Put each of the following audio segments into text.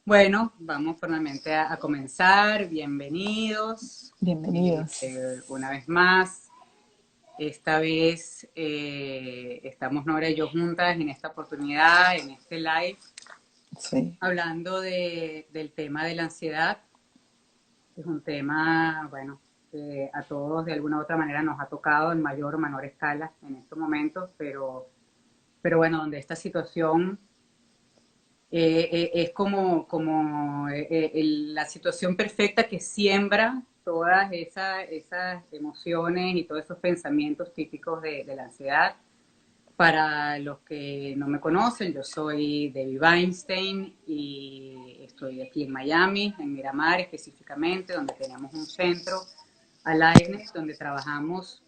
Bueno, vamos formalmente a comenzar. Bienvenidos. Bienvenidos. Una vez más, esta vez estamos Nora y yo juntas en esta oportunidad, en este live, Sí, hablando del tema de la ansiedad. Es un tema, bueno, que a todos de alguna u otra manera nos ha tocado en mayor o menor escala en estos momentos, pero bueno, donde esta situación es como la situación perfecta que siembra todas esas emociones y todos esos pensamientos típicos de la ansiedad. Para los que no me conocen, yo soy Debbie Weinstein y estoy aquí en Miami, en Miramar específicamente, donde tenemos un centro, Aliveness, donde trabajamos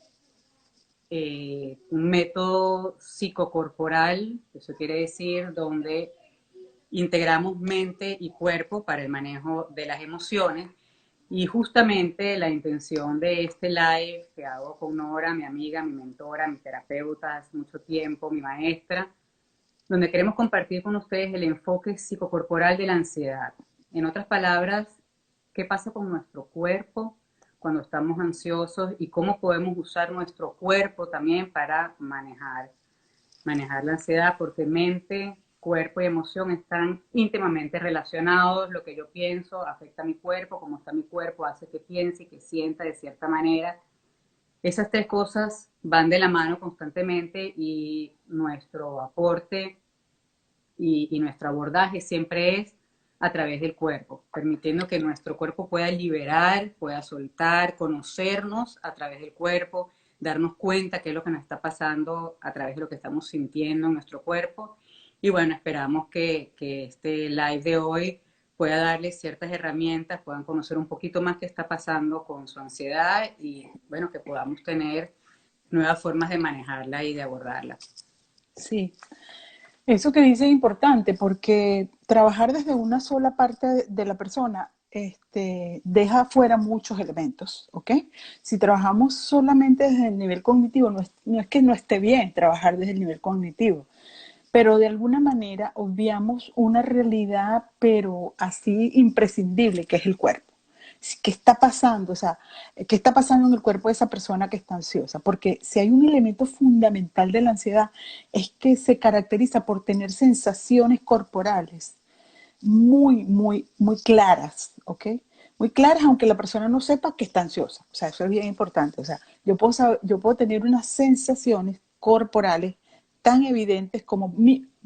un método psicocorporal, eso quiere decir donde integramos mente y cuerpo para el manejo de las emociones. Y justamente la intención de este live que hago con Nora, mi amiga, mi mentora, mi terapeuta hace mucho tiempo, mi maestra, donde queremos compartir con ustedes el enfoque psicocorporal de la ansiedad. En otras palabras, qué pasa con nuestro cuerpo cuando estamos ansiosos y cómo podemos usar nuestro cuerpo también para manejar la ansiedad, porque mente, cuerpo y emoción están íntimamente relacionados. Lo que yo pienso afecta a mi cuerpo, como está mi cuerpo hace que piense y que sienta de cierta manera. Esas tres cosas van de la mano constantemente y nuestro aporte y nuestro abordaje siempre es a través del cuerpo, permitiendo que nuestro cuerpo pueda liberar, pueda soltar, conocernos a través del cuerpo, darnos cuenta qué es lo que nos está pasando a través de lo que estamos sintiendo en nuestro cuerpo. Y bueno, esperamos que este live de hoy pueda darles ciertas herramientas, puedan conocer un poquito más qué está pasando con su ansiedad y bueno, que podamos tener nuevas formas de manejarla y de abordarla. sí. Eso que dice es importante porque trabajar desde una sola parte de la persona deja fuera muchos elementos, ¿ok? Si trabajamos solamente desde el nivel cognitivo, no es que no esté bien trabajar desde el nivel cognitivo, pero de alguna manera obviamos una realidad, pero así imprescindible, que es el cuerpo. ¿Qué está pasando? O sea, ¿qué está pasando en el cuerpo de esa persona que está ansiosa? Porque si hay un elemento fundamental de la ansiedad es que se caracteriza por tener sensaciones corporales muy claras, ¿ok? Muy claras, aunque la persona no sepa que está ansiosa. O sea, eso es bien importante. O sea, yo puedo tener unas sensaciones corporales tan evidentes como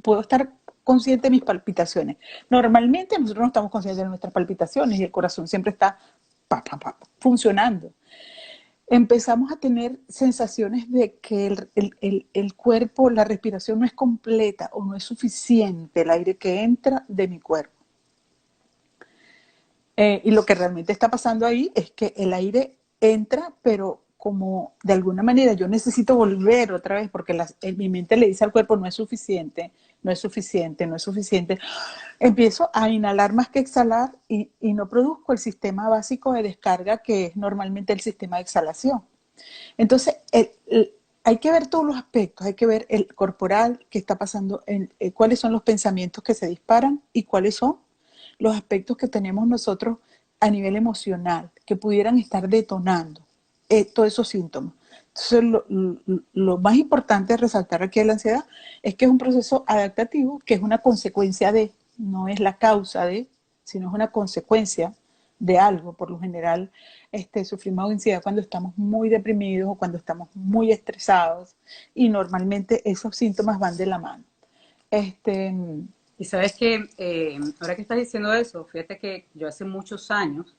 puedo estar consciente de mis palpitaciones. Normalmente nosotros no estamos conscientes de nuestras palpitaciones y el corazón siempre está funcionando. Empezamos a tener sensaciones de que el cuerpo, la respiración no es completa o no es suficiente el aire que entra de mi cuerpo. Y lo que realmente está pasando ahí es que el aire entra, pero como de alguna manera yo necesito volver otra vez porque mi mente le dice al cuerpo no es suficiente, no es suficiente, no es suficiente. Empiezo a inhalar más que exhalar y no produzco el sistema básico de descarga que es normalmente el sistema de exhalación. Entonces, hay que ver todos los aspectos, hay que ver el corporal, qué está pasando, cuáles son los pensamientos que se disparan y cuáles son los aspectos que tenemos nosotros a nivel emocional, que pudieran estar detonando todos esos síntomas. Entonces, lo más importante de resaltar aquí de la ansiedad es que es un proceso adaptativo, que es una consecuencia de, no es la causa de, sino es una consecuencia de algo. Por lo general, sufrimos de ansiedad cuando estamos muy deprimidos o cuando estamos muy estresados y normalmente esos síntomas van de la mano. Este, Y sabes que ahora que estás diciendo eso, fíjate que yo hace muchos años,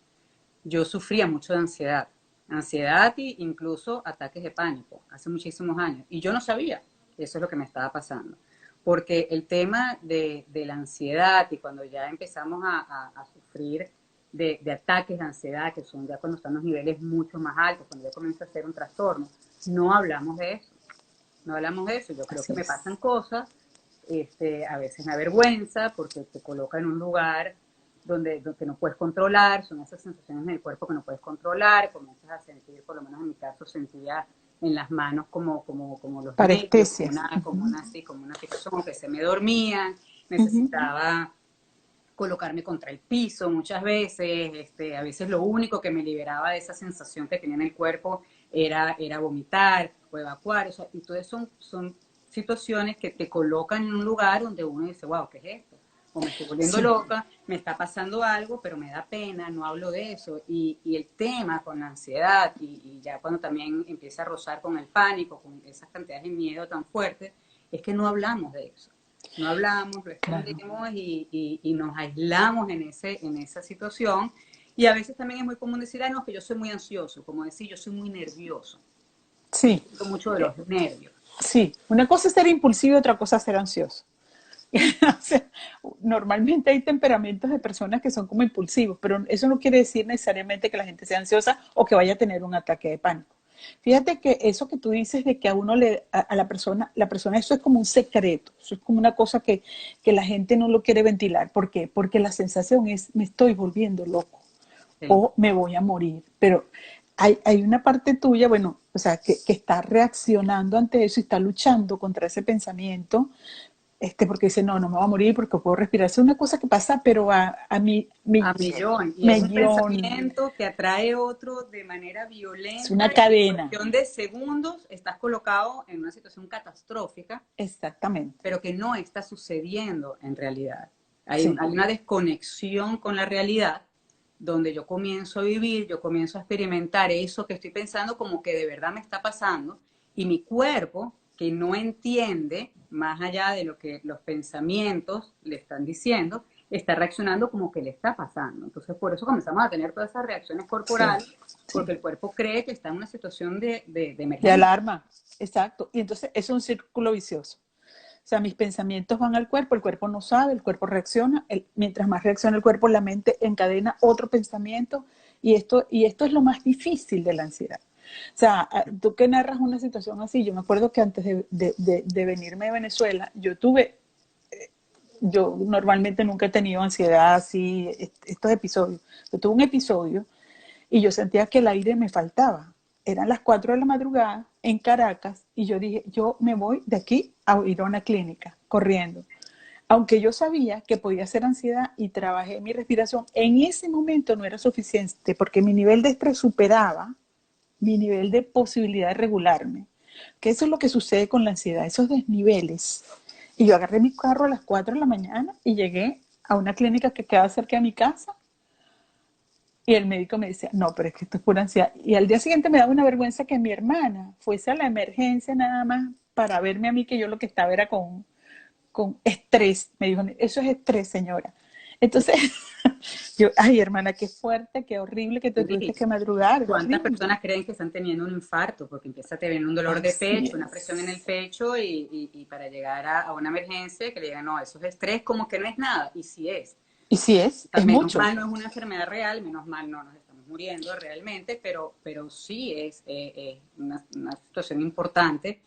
yo sufría mucho de ansiedad, ansiedad e incluso ataques de pánico, hace muchísimos años. Y yo no sabía que eso es lo que me estaba pasando. Porque el tema de la ansiedad y cuando ya empezamos a sufrir de ataques de ansiedad, que son ya cuando están los niveles mucho más altos, cuando ya comienza a ser un trastorno, no hablamos de eso. No hablamos de eso. Yo creo que así me es. pasan cosas, a veces me avergüenza porque te coloca en un lugar donde no puedes controlar, son esas sensaciones en el cuerpo que no puedes controlar, comienzas a sentir, por lo menos en mi caso, sentía en las manos como los nervios, Parestesia. así, como una situación, como que se me dormían, necesitaba colocarme contra el piso muchas veces, a veces lo único que me liberaba de esa sensación que tenía en el cuerpo era vomitar o evacuar, o sea, entonces son situaciones que te colocan en un lugar donde uno dice, wow, ¿qué es esto? O me estoy volviendo Sí, loca, me está pasando algo, pero me da pena, no hablo de eso. Y el tema con la ansiedad, y ya cuando también empieza a rozar con el pánico, con esas cantidades de miedo tan fuertes, es que no hablamos de eso. No hablamos, lo claro. escondemos y nos aislamos en esa situación. Y a veces también es muy común decir, no, que yo soy muy ansioso, como decir, yo soy muy nervioso. Sí, Siento mucho de los nervios. sí. Una cosa es ser impulsivo y otra cosa es ser ansioso. O sea, normalmente hay temperamentos de personas que son como impulsivos, pero eso no quiere decir necesariamente que la gente sea ansiosa o que vaya a tener un ataque de pánico. Fíjate que eso que tú dices de que a uno a la persona eso es como un secreto, eso es como una cosa que la gente no lo quiere ventilar. ¿Por qué? Porque la sensación es, me estoy volviendo loco Sí. o me voy a morir. Pero hay una parte tuya, bueno, o sea, que está reaccionando ante eso y está luchando contra ese pensamiento, porque dice, no, no me voy a morir porque puedo respirar. Es una cosa que pasa, pero a A millón. Y es un millón, pensamiento que atrae otro de manera es violenta una y en cadena, cuestión de segundos estás colocado en una situación catastrófica, exactamente. pero que no está sucediendo en realidad. Sí, Hay una desconexión con la realidad donde yo comienzo a vivir, yo comienzo a experimentar eso que estoy pensando como que de verdad me está pasando y mi cuerpo, que no entiende más allá de lo que los pensamientos le están diciendo, está reaccionando como que le está pasando. Entonces, por eso comenzamos a tener todas esas reacciones sí, corporales, porque sí. el cuerpo cree que está en una situación de De emergencia. alarma, exacto. Y entonces es un círculo vicioso. O sea, mis pensamientos van al cuerpo, el cuerpo no sabe, el cuerpo reacciona, mientras más reacciona el cuerpo, la mente encadena otro pensamiento y esto es lo más difícil de la ansiedad. O sea, tú que narras una situación así, yo me acuerdo que antes de venirme de Venezuela, yo normalmente nunca he tenido ansiedad así, estos episodios. Yo tuve un episodio y yo sentía que el aire me faltaba. Eran las 4 de la madrugada en Caracas y yo dije, yo me voy de aquí a ir a una clínica corriendo. Aunque yo sabía que podía ser ansiedad y trabajé mi respiración, en ese momento no era suficiente porque mi nivel de estrés superaba mi nivel de posibilidad de regularme. Que eso es lo que sucede con la ansiedad, esos desniveles. Y yo agarré mi carro a las 4 de la mañana y llegué a una clínica que queda cerca de mi casa y el médico me decía, no, pero es que esto es pura ansiedad. Y al día siguiente me daba una vergüenza que mi hermana fuese a la emergencia nada más para verme a mí, que yo lo que estaba era con estrés. Me dijo, eso es estrés, señora. Entonces, yo, ay, hermana, qué fuerte, qué horrible que te tuviste que madrugar, es ¿Cuántas horrible. personas creen que están teniendo un infarto? Porque empieza a tener un dolor de Así pecho, una presión en el es. pecho y para llegar a una emergencia que le digan, no, eso es estrés, como que no es nada. Y sí es. Y si O sea, es menos mucho. mal no es una enfermedad real, menos mal no nos estamos muriendo realmente, pero sí es una situación importante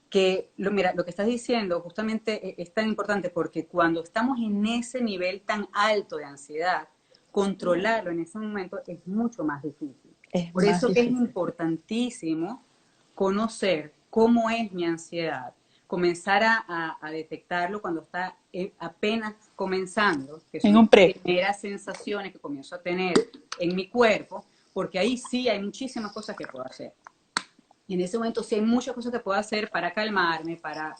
que, mira, lo que estás diciendo justamente es tan importante porque cuando estamos en ese nivel tan alto de ansiedad, controlarlo en ese momento es mucho más difícil. Es Por más eso que es difícil. importantísimo conocer cómo es mi ansiedad, comenzar a detectarlo cuando está apenas comenzando, que son En un esas pre. primeras sensaciones que comienzo a tener en mi cuerpo, porque ahí sí hay muchísimas cosas que puedo hacer. Y en ese momento sí hay muchas cosas que puedo hacer para calmarme, para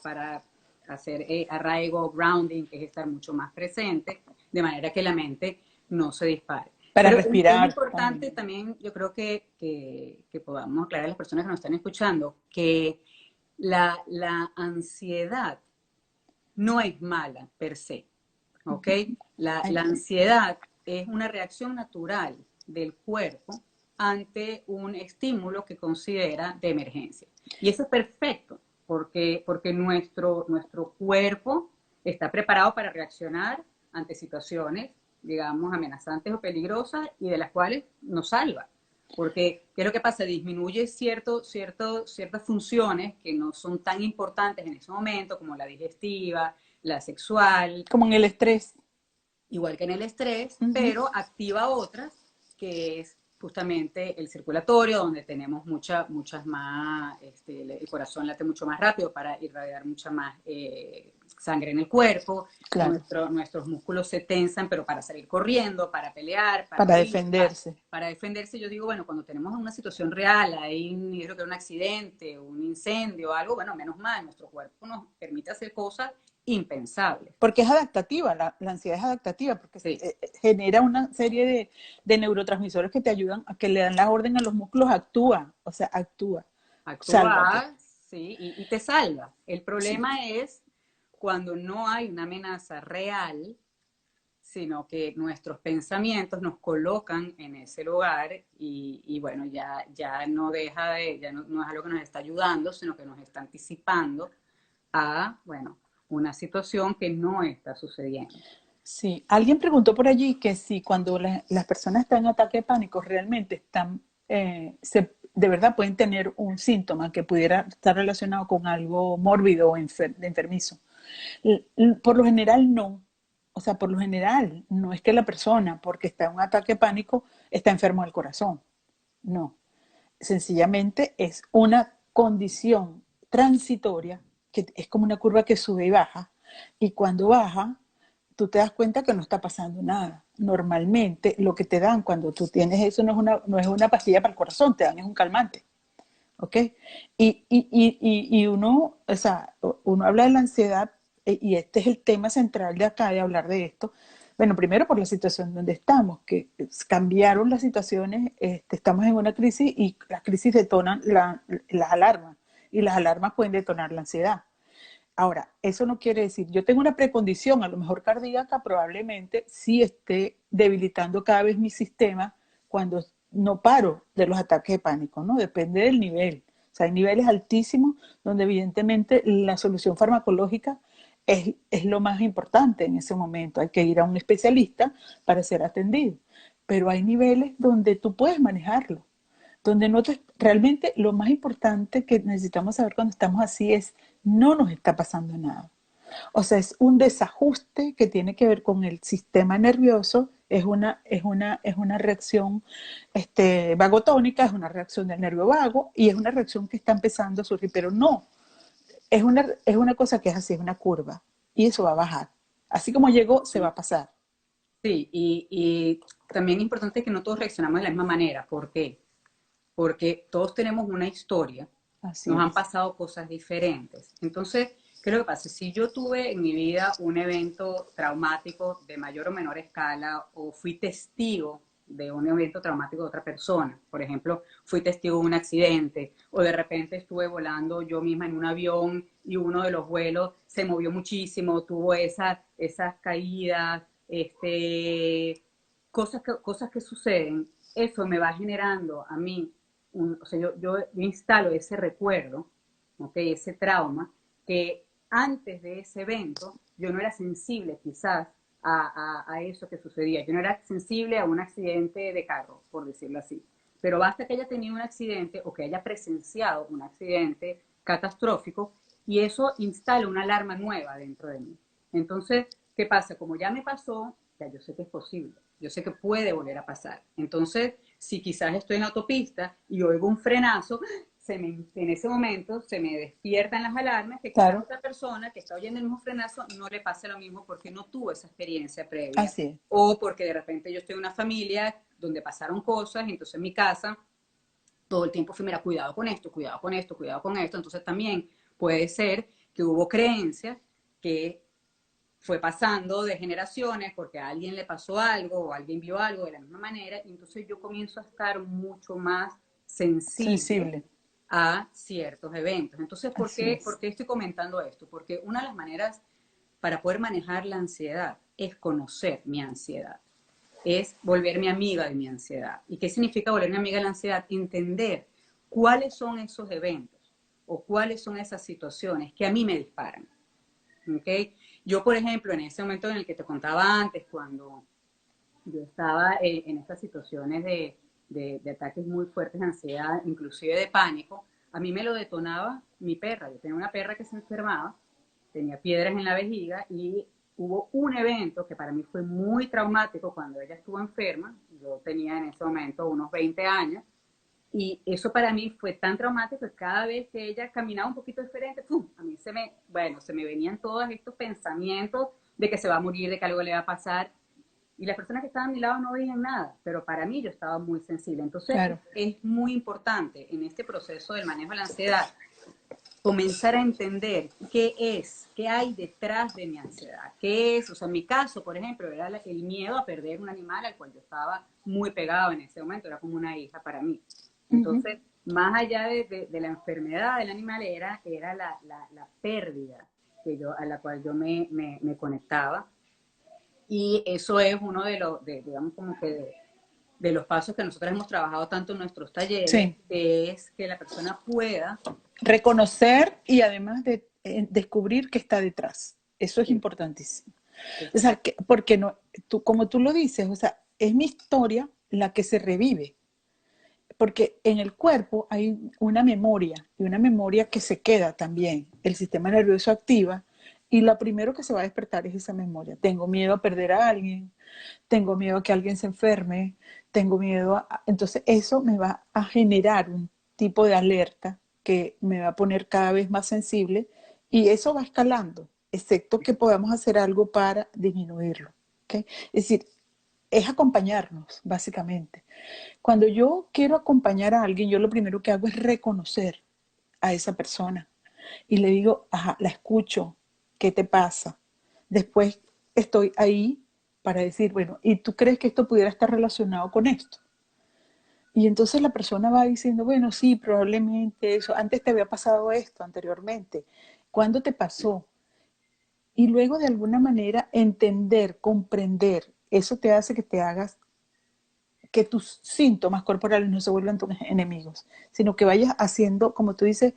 hacer arraigo, grounding, que es estar mucho más presente, de manera que la mente no se dispare. Para Pero es respirar importante también. también, yo creo que podamos aclarar a las personas que nos están escuchando, que la ansiedad no es mala per se, ¿ok? La Ay, ansiedad es una reacción natural del cuerpo ante un estímulo que considera de emergencia. Y eso es perfecto, porque nuestro cuerpo está preparado para reaccionar ante situaciones, digamos, amenazantes o peligrosas y de las cuales nos salva. Porque, ¿qué es lo que pasa? Disminuye ciertas funciones que no son tan importantes en ese momento, como la digestiva, la sexual, como en el estrés. igual que en el estrés, Ujú. pero activa otras, que es justamente el circulatorio, donde tenemos muchas más, el corazón late mucho más rápido para irradiar mucha más sangre en el cuerpo, claro, nuestros músculos se tensan, pero para salir corriendo, para pelear, para para huir, defenderse. para defenderse. Yo digo, bueno, cuando tenemos una situación real, hay yo creo que un accidente, un incendio, algo, bueno, menos mal, nuestro cuerpo nos permite hacer cosas impensables. Porque es adaptativa, la ansiedad es adaptativa, porque Sí, genera una serie de neurotransmisores que te ayudan, a que le dan la orden a los músculos, actúa, o sea, actúa, sálvate. actúa, sí, y te salva. El Sí. problema es cuando no hay una amenaza real, sino que nuestros pensamientos nos colocan en ese lugar y bueno, ya no deja de, ya no es algo que nos está ayudando, sino que nos está anticipando a, bueno, una situación que no está sucediendo. Sí, alguien preguntó por allí que si cuando las personas están en ataque de pánico realmente están, de verdad pueden tener un síntoma que pudiera estar relacionado con algo mórbido o enfermizo. Por lo general no. O sea, por lo general no es que la persona, porque está en un ataque de pánico, está enfermo del corazón. No. Sencillamente es una condición transitoria que es como una curva que sube y baja. Y cuando baja, tú te das cuenta que no está pasando nada. Normalmente lo que te dan cuando tú tienes eso no es una pastilla para el corazón, te dan es un calmante. ¿Ok? Y uno, o sea, uno habla de la ansiedad y este es el tema central de acá, de hablar de esto. Bueno, primero por la situación donde estamos, que cambiaron las situaciones, estamos en una crisis y las crisis detonan las alarmas y las alarmas pueden detonar la ansiedad. Ahora, eso no quiere decir, yo tengo una precondición, a lo mejor cardíaca, probablemente sí esté debilitando cada vez mi sistema cuando no paro de los ataques de pánico, ¿no? Depende del nivel. O sea, hay niveles altísimos donde evidentemente la solución farmacológica es lo más importante en ese momento. Hay que ir a un especialista para ser atendido. Pero hay niveles donde tú puedes manejarlo donde no te, realmente lo más importante que necesitamos saber cuando estamos así es no nos está pasando nada. O sea, es un desajuste que tiene que ver con el sistema nervioso, es una reacción vagotónica, es una reacción del nervio vago y es una reacción que está empezando a surgir, pero no, es una cosa que es así, es una curva y eso va a bajar. Así como llegó, se va a pasar. Sí, y también es importante que no todos reaccionamos de la misma manera. ¿Por qué? Porque todos tenemos una historia, Así nos han es. pasado cosas diferentes. Entonces, ¿qué es lo que pasa? Si yo tuve en mi vida un evento traumático de mayor o menor escala, o fui testigo de un evento traumático de otra persona, por ejemplo, fui testigo de un accidente, o de repente estuve volando yo misma en un avión y uno de los vuelos se movió muchísimo, tuvo esas caídas, cosas que suceden, eso me va generando a mí o sea, yo instalo ese recuerdo, ¿okay? Ese trauma, que antes de ese evento yo no era sensible quizás a eso que sucedía. Yo no era sensible a un accidente de carro, por decirlo así. Pero basta que haya tenido un accidente o que haya presenciado un accidente catastrófico y eso instala una alarma nueva dentro de mí. Entonces, ¿qué pasa? Como ya me pasó, ya yo sé que es posible, yo sé que puede volver a pasar. Entonces, si quizás estoy en la autopista y oigo un frenazo, en ese momento se me despiertan las alarmas que quizás Claro, otra persona que está oyendo el mismo frenazo no le pase lo mismo porque no tuvo esa experiencia previa. así es. O porque de repente yo estoy en una familia donde pasaron cosas, y entonces en mi casa todo el tiempo fui, mira, cuidado con esto, cuidado con esto, cuidado con esto. Entonces también puede ser que hubo creencias que fue pasando de generaciones porque a alguien le pasó algo o alguien vio algo de la misma manera, y entonces yo comienzo a estar mucho más sensible Sensible, a ciertos eventos. Entonces, ¿por así qué, es. por qué estoy comentando esto? Porque una de las maneras para poder manejar la ansiedad es conocer mi ansiedad, es volverme amiga de mi ansiedad. ¿Y qué significa volverme amiga de la ansiedad? Entender cuáles son esos eventos o cuáles son esas situaciones que a mí me disparan. ¿Okay? Yo, por ejemplo, en ese momento en el que te contaba antes, cuando yo estaba en estas situaciones de ataques muy fuertes de ansiedad, inclusive de pánico, a mí me lo detonaba mi perra. Yo tenía una perra que se enfermaba, tenía piedras en la vejiga y hubo un evento que para mí fue muy traumático cuando ella estuvo enferma. Yo tenía en ese momento unos 20 años y eso para mí fue tan traumático que cada vez que ella caminaba un poquito diferente, ¡pum! A mí bueno, se me venían todos estos pensamientos de que se va a morir, de que algo le va a pasar. Y las personas que estaban a mi lado no veían nada, pero para mí yo estaba muy sensible. Entonces claro. es muy importante en este proceso del manejo de la ansiedad comenzar a entender qué es, qué hay detrás de mi ansiedad, qué es, o sea, en mi caso, por ejemplo, era el miedo a perder un animal al cual yo estaba muy pegado en ese momento, era como una hija para mí. Entonces, más allá de la enfermedad del animal, era la pérdida que yo, a la cual yo me conectaba. Y eso es uno de los, digamos, como que de los pasos que nosotros hemos trabajado tanto en nuestros talleres, Sí. que es que la persona pueda Reconocer y además de descubrir qué está detrás. Eso es importantísimo. O sea, porque no, como tú lo dices, o sea, es mi historia la que se revive. Porque en el cuerpo hay una memoria, y una memoria que se queda también. El sistema nervioso activa y lo primero que se va a despertar es esa memoria. Tengo miedo a perder a alguien, tengo miedo a que alguien se enferme, tengo miedo a... Entonces eso me va a generar un tipo de alerta que me va a poner cada vez más sensible y eso va escalando, excepto que podamos hacer algo para disminuirlo. ¿Okay? Es decir, es acompañarnos, básicamente. Cuando yo quiero acompañar a alguien, yo lo primero que hago es reconocer a esa persona y le digo, ajá, la escucho, ¿qué te pasa? Después estoy ahí para decir, bueno, ¿y tú crees que esto pudiera estar relacionado con esto? Y entonces la persona va diciendo, bueno, sí, probablemente eso, antes te había pasado esto, anteriormente, ¿cuándo te pasó? Y luego de alguna manera entender, comprender, eso te hace que te hagas, que tus síntomas corporales no se vuelvan tus enemigos, sino que vayas haciendo, como tú dices,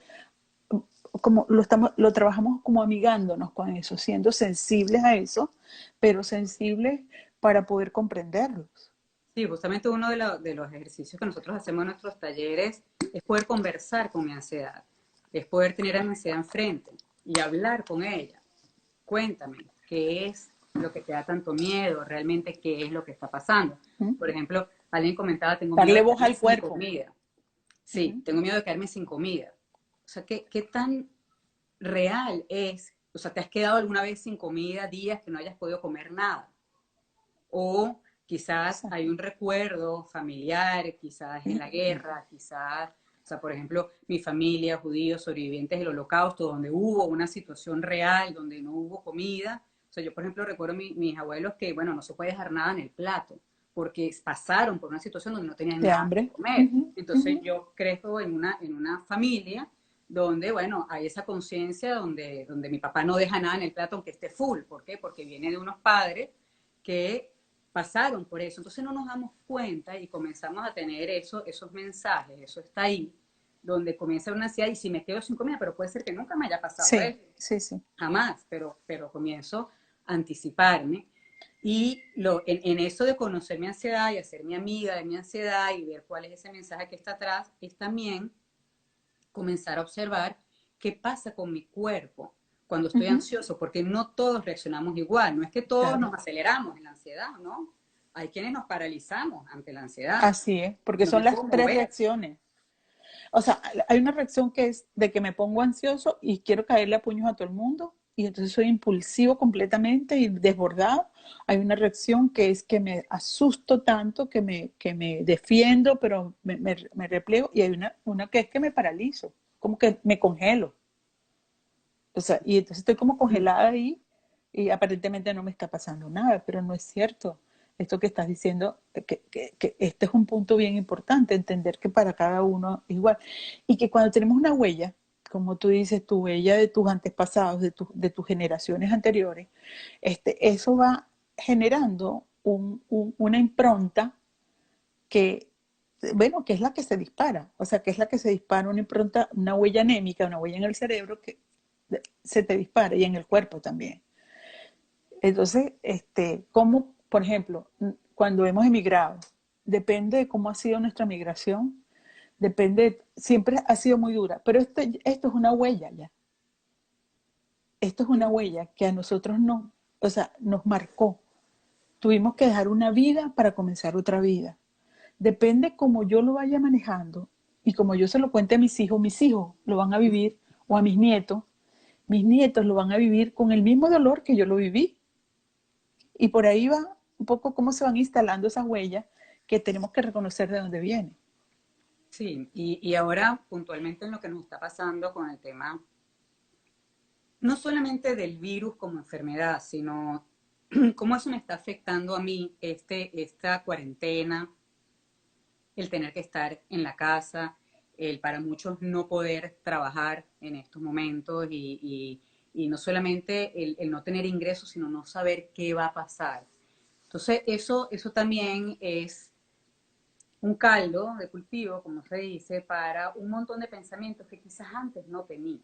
como lo trabajamos como amigándonos con eso, siendo sensibles a eso, pero sensibles para poder comprenderlos. Sí, justamente uno de los ejercicios que nosotros hacemos en nuestros talleres es poder conversar con mi ansiedad, es poder tener a mi ansiedad enfrente y hablar con ella. Cuéntame, ¿qué es lo que te da tanto miedo? ¿Realmente qué es lo que está pasando? ¿Mm? Por ejemplo, alguien comentaba, tengo miedo Darle de voz quedarme al sin cuerpo. comida. Sí, tengo miedo de quedarme sin comida. O sea, ¿qué tan real es? O sea, ¿te has quedado alguna vez sin comida días que no hayas podido comer nada? O quizás hay un recuerdo familiar, quizás en la guerra, quizás, o sea, por ejemplo, mi familia, judíos, sobrevivientes del holocausto, donde hubo una situación real, donde no hubo comida. O sea, yo, por ejemplo, recuerdo mis abuelos que, bueno, no se puede dejar nada en el plato, porque pasaron por una situación donde no tenían De nada que hambre. comer. Entonces, yo crezco en una familia donde, bueno, hay esa conciencia donde mi papá no deja nada en el plato aunque esté full. ¿Por qué? Porque viene de unos padres que pasaron por eso. Entonces no nos damos cuenta y comenzamos a tener esos mensajes, eso está ahí, donde comienza una ansiedad y si me quedo sin comida, pero puede ser que nunca me haya pasado Sí, eso, sí, sí. jamás, pero comienzo a anticiparme. Y en eso de conocer mi ansiedad y hacer mi amiga de mi ansiedad y ver cuál es ese mensaje que está atrás, es también comenzar a observar qué pasa con mi cuerpo cuando estoy ansioso, porque no todos reaccionamos igual, no es que todos Claro. nos aceleramos en la ansiedad, ¿no? Hay quienes nos paralizamos ante la ansiedad, Así es, porque no me son las puedo tres mover. reacciones. O sea, hay una reacción que es de que me pongo ansioso y quiero caerle a puños a todo el mundo y entonces soy impulsivo completamente y desbordado. Hay una reacción que es que me asusto tanto que me defiendo, pero me repliego. Y hay una que es que me paralizo, como que me congelo. O sea, y entonces estoy como congelada ahí y aparentemente no me está pasando nada, pero no es cierto. Esto que estás diciendo, que este es un punto bien importante, entender que para cada uno es igual. Y que cuando tenemos una huella, como tú dices, tu huella de tus antepasados, de tus generaciones anteriores, eso va generando una impronta que, bueno, que es la que se dispara, o sea, que es la que se dispara una impronta, una huella anémica, una huella en el cerebro que se te dispara y en el cuerpo también. Entonces, como, por ejemplo, cuando hemos emigrado, depende de cómo ha sido nuestra migración, depende, siempre ha sido muy dura, pero esto es una huella ya. Esto es una huella que a nosotros no, o sea, nos marcó. Tuvimos que dejar una vida para comenzar otra vida. Depende cómo yo lo vaya manejando y como yo se lo cuente a mis hijos lo van a vivir, o a mis nietos lo van a vivir con el mismo dolor que yo lo viví. Y por ahí va un poco cómo se van instalando esas huellas que tenemos que reconocer de dónde vienen. Sí, y ahora puntualmente en lo que nos está pasando con el tema, no solamente del virus como enfermedad, sino cómo eso me está afectando a mí, esta cuarentena, el tener que estar en la casa, el para muchos no poder trabajar en estos momentos y no solamente el no tener ingresos, sino no saber qué va a pasar. Entonces, eso también es un caldo de cultivo, como se dice, para un montón de pensamientos que quizás antes no tenía.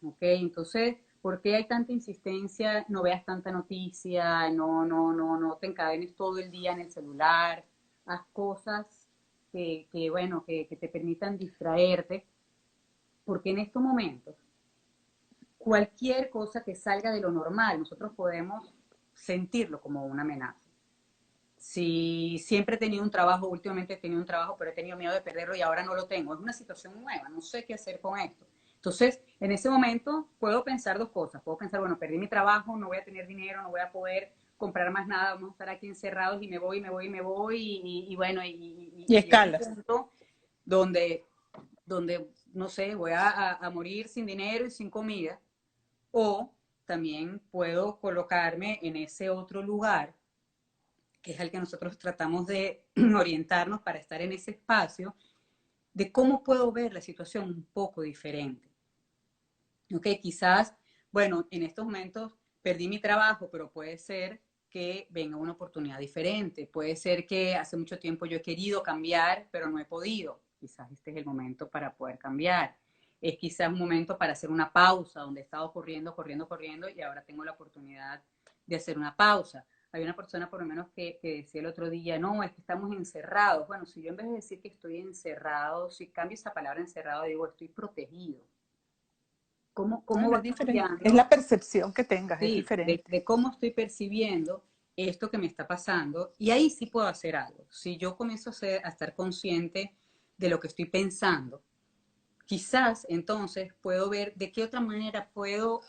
¿Ok? Entonces, ¿por qué hay tanta insistencia? No veas tanta noticia, no te encadenes todo el día en el celular, haz cosas que te permitan distraerte, porque en estos momentos, cualquier cosa que salga de lo normal, nosotros podemos sentirlo como una amenaza. Si siempre he tenido un trabajo, últimamente he tenido un trabajo, pero he tenido miedo de perderlo y ahora no lo tengo. Es una situación nueva, no sé qué hacer con esto. Entonces, en ese momento puedo pensar dos cosas. Puedo pensar, bueno, perdí mi trabajo, no voy a tener dinero, no voy a poder comprar más nada, vamos a estar aquí encerrados y me voy, me voy, me voy. Y bueno, Y y llega un escalas. punto donde no sé, voy a morir sin dinero y sin comida. O también puedo colocarme en ese otro lugar que es el que nosotros tratamos de orientarnos para estar en ese espacio, de cómo puedo ver la situación un poco diferente. ¿Ok? Quizás, bueno, en estos momentos perdí mi trabajo, pero puede ser que venga una oportunidad diferente. Puede ser que hace mucho tiempo yo he querido cambiar, pero no he podido. Quizás este es el momento para poder cambiar. Es quizás un momento para hacer una pausa, donde he estado corriendo, corriendo, corriendo y ahora tengo la oportunidad de hacer una pausa. Hay una persona por lo menos que decía el otro día, no, es que estamos encerrados. Bueno, si yo en vez de decir que estoy encerrado, si cambio esa palabra encerrado, digo, estoy protegido. ¿Cómo Bueno, va es diferente. Es cambiando? la percepción que tengas, es Sí, diferente. de cómo estoy percibiendo esto que me está pasando y ahí sí puedo hacer algo. Si yo comienzo a estar consciente de lo que estoy pensando, quizás entonces puedo ver de qué otra manera puedo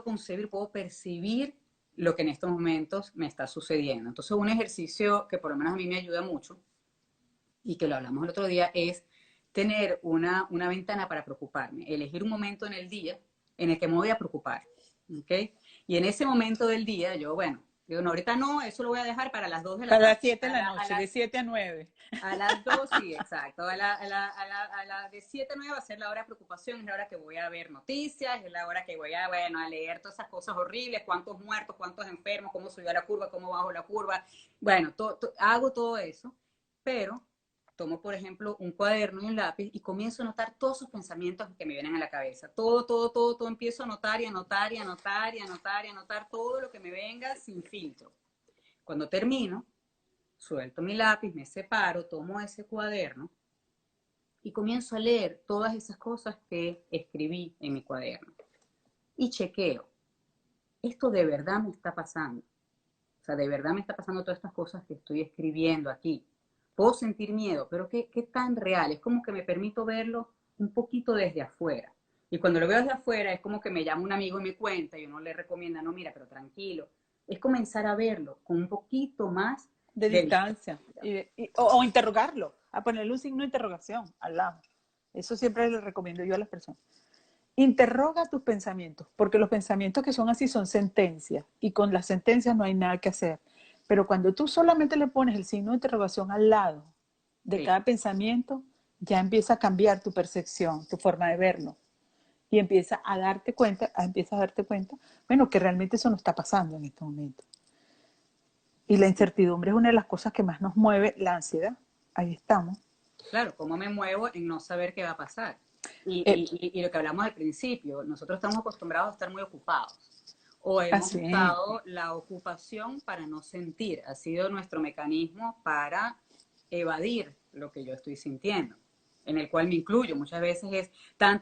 concebir, puedo percibir lo que en estos momentos me está sucediendo. Entonces, un ejercicio que por lo menos a mí me ayuda mucho y que lo hablamos el otro día es tener una ventana para preocuparme, elegir un momento en el día en el que me voy a preocupar. ¿Ok? Y en ese momento del día, yo, bueno, digo, no, ahorita no, eso lo voy a dejar para las 2 de la Para tarde. las 7 de la noche, de 7 a 9. A las 2 sí, exacto. A la de 7 a 9 va a ser la hora de preocupación, es la hora que voy a ver noticias, es la hora que voy a, bueno, a leer todas esas cosas horribles, cuántos muertos, cuántos enfermos, cómo subió la curva, cómo bajó la curva. Bueno, hago todo eso, pero tomo, por ejemplo, un cuaderno y un lápiz y comienzo a anotar todos esos pensamientos que me vienen a la cabeza. Todo empiezo a anotar y anotar y anotar y anotar y anotar todo lo que me venga sin filtro. Cuando termino, suelto mi lápiz, me separo, tomo ese cuaderno y comienzo a leer todas esas cosas que escribí en mi cuaderno. Y chequeo, esto de verdad me está pasando. O sea, de verdad me está pasando todas estas cosas que estoy escribiendo aquí. Puedo sentir miedo, pero ¿qué tan real? Es como que me permito verlo un poquito desde afuera. Y cuando lo veo desde afuera es como que me llama un amigo y me cuenta y uno le recomienda, no, mira, pero tranquilo. Es comenzar a verlo con un poquito más De de distancia. distancia. O interrogarlo, a ponerle un signo de interrogación al lado. Eso siempre le recomiendo yo a las personas. Interroga tus pensamientos, porque los pensamientos que son así son sentencias y con las sentencias no hay nada que hacer. Pero cuando tú solamente le pones el signo de interrogación al lado de Sí. cada pensamiento, ya empieza a cambiar tu percepción, tu forma de verlo. Y empieza a darte cuenta, bueno, que realmente eso no está pasando en este momento. Y la incertidumbre es una de las cosas que más nos mueve, la ansiedad. Ahí estamos. Claro, cómo me muevo en no saber qué va a pasar. Eh, Y lo que hablamos al principio, nosotros estamos acostumbrados a estar muy ocupados o hemos así es. usado la ocupación para no sentir, ha sido nuestro mecanismo para evadir lo que yo estoy sintiendo, en el cual me incluyo. Muchas veces es tan,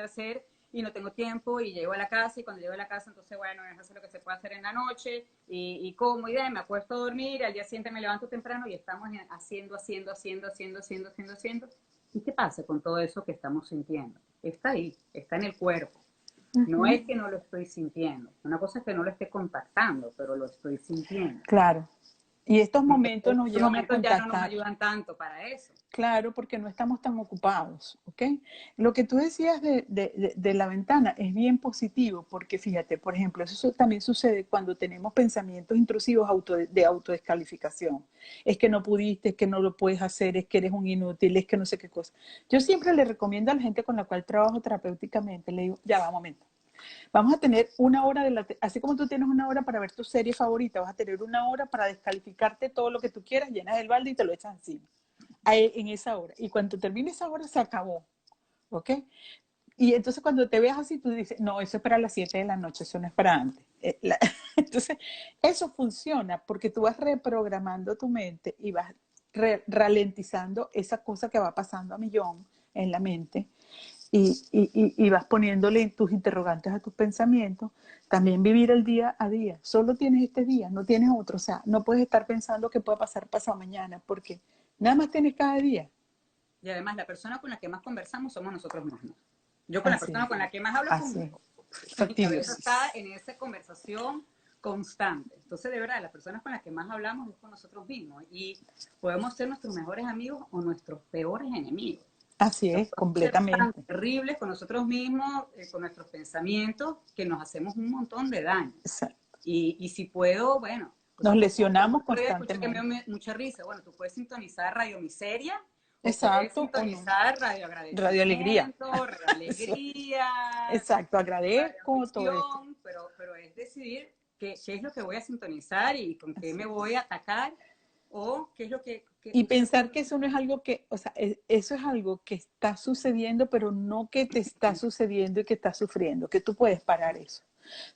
hacer, y no tengo tiempo y llego a la casa y cuando llego a la casa entonces, bueno, es hacer lo que se puede hacer en la noche y como y me acuesto a dormir, y al día siguiente me levanto temprano y estamos haciendo. ¿Y qué pasa con todo eso que estamos sintiendo? Está ahí, está en el cuerpo. No Ujú. es que no lo estoy sintiendo. Una cosa es que no lo esté contactando, pero lo estoy sintiendo. Claro. Y estos momentos Entonces, nos estos llevan a momentos ya no nos contactar. ayudan tanto para eso. Claro, porque no estamos tan ocupados, ¿ok? Lo que tú decías de la ventana es bien positivo, porque fíjate, por ejemplo, eso también sucede cuando tenemos pensamientos intrusivos de autodescalificación. Es que no pudiste, es que no lo puedes hacer, es que eres un inútil, es que no sé qué cosa. Yo siempre le recomiendo a la gente con la cual trabajo terapéuticamente, le digo, ya va, un momento. Vamos a tener una hora así como tú tienes una hora para ver tu serie favorita, vas a tener una hora para descalificarte todo lo que tú quieras, llenas el balde y te lo echas encima en esa hora. Y cuando termine esa hora, se acabó. ¿Ok? Y entonces cuando te veas así, tú dices, no, eso es para las 7 de la noche, eso no es para antes. Entonces, eso funciona porque tú vas reprogramando tu mente y vas ralentizando esa cosa que va pasando a millón en la mente y vas poniéndole tus interrogantes a tus pensamientos. También vivir el día a día. Solo tienes este día, no tienes otro. O sea, no puedes estar pensando que puede pasar pasado mañana porque nada más tienes cada día. Y además, la persona con la que más conversamos somos nosotros mismos. Yo con la Así persona es. con la que más hablo es Así es. conmigo. Mi cabeza está Fastidiosis. en esa conversación constante. Entonces, de verdad, las personas con las que más hablamos es con nosotros mismos. Y podemos ser nuestros mejores amigos o nuestros peores enemigos. Así O sea, es, podemos ser tan completamente. terribles con nosotros mismos, con nuestros pensamientos, que nos hacemos un montón de daño. Exacto. Y si puedo, bueno, o Nos sea, como lesionamos otro día escuché que me constantemente. dio mucha risa, bueno, tú puedes sintonizar Radio Miseria o puedes Exacto, o no. sintonizar Radio Radio Alegría. Agradecimiento, Radio Alegría, Exacto, Radio agradezco todo esto. Aflicción, pero es decidir qué es lo que voy a sintonizar y con qué Así me es. voy a atacar o qué es lo Y o sea, pensar que eso no es algo que, o sea, eso es algo que está sucediendo, pero no que te está sucediendo y que estás sufriendo, que tú puedes parar eso.